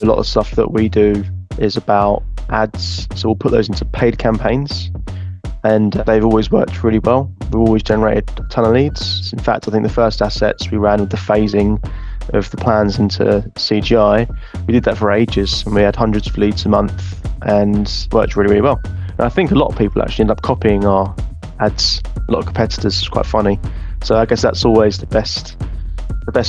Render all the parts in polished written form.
A lot of stuff that we do is about ads, so we'll put those into paid campaigns, and they've always worked really well. We've always generated a ton of leads. In fact, I think the first assets we ran with the phasing of the plans into CGI, we did that for ages, and we had hundreds of leads a month and worked really, really well. And I think a lot of people actually end up copying our ads. A lot of competitors. It's quite funny. So I guess that's always the best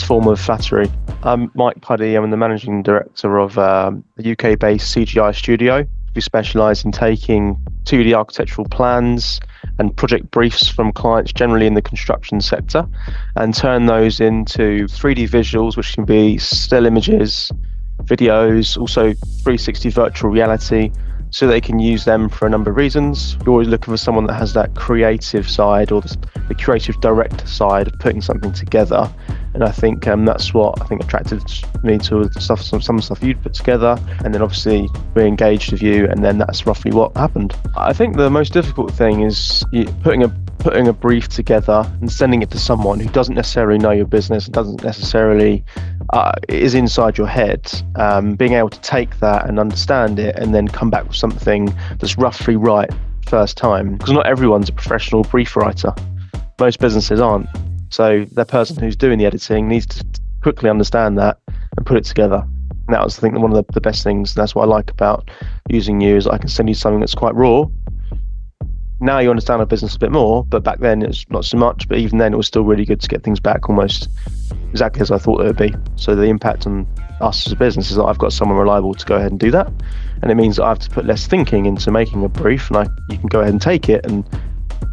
form of flattery. I'm Mike Puddy. I'm the managing director of a UK-based CGI studio. We specialise in taking 2D architectural plans and project briefs from clients generally in the construction sector and turn those into 3D visuals, which can be still images, videos, also 360 virtual reality, so they can use them for a number of reasons. You're always looking for someone that has that creative side or the creative director side of putting something together. And I think that's what I think attracted me to some stuff you'd put together. And then obviously we engaged with you, and then that's roughly what happened. I think the most difficult thing is putting a brief together and sending it to someone who doesn't necessarily know your business and doesn't necessarily is inside your head. Being able to take that and understand it and then come back with something that's roughly right first time, because not everyone's a professional brief writer. Most businesses aren't. So the person who's doing the editing needs to quickly understand that and put it together. And that was, I think, one of the best things. And that's what I like about using you, is I can send you something that's quite raw. Now you understand our business a bit more, but back then it's not so much. But even then, it was still really good to get things back almost exactly as I thought it would be. So the impact on us as a business is that I've got someone reliable to go ahead and do that. And it means that I have to put less thinking into making a brief, and you can go ahead and take it and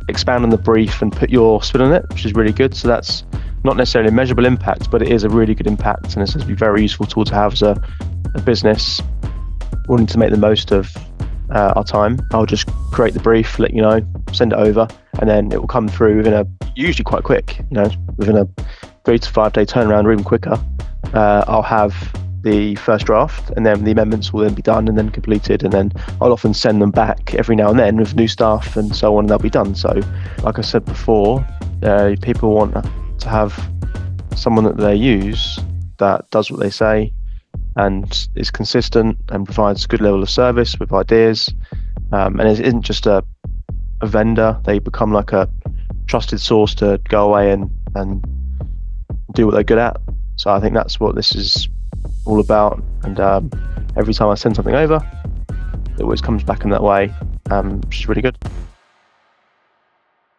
expand on the brief and put your spin on it, which is really good. So that's not necessarily a measurable impact, but it is a really good impact, and it's going to be a very useful tool to have as a business wanting to make the most of our time. I'll just create the brief, let you know, send it over, and then it will come through usually quite quick, within a 3 to 5 day turnaround, or even quicker. I'll have the first draft, and then the amendments will then be done and then completed, and then I'll often send them back every now and then with new stuff and so on, and they'll be done. So like I said before, people want to have someone that they use that does what they say and is consistent and provides a good level of service with ideas, and it isn't just a vendor. They become like a trusted source to go away and do what they're good at. So I think that's what this is all about, and every time I send something over, it always comes back in that way, which is really good.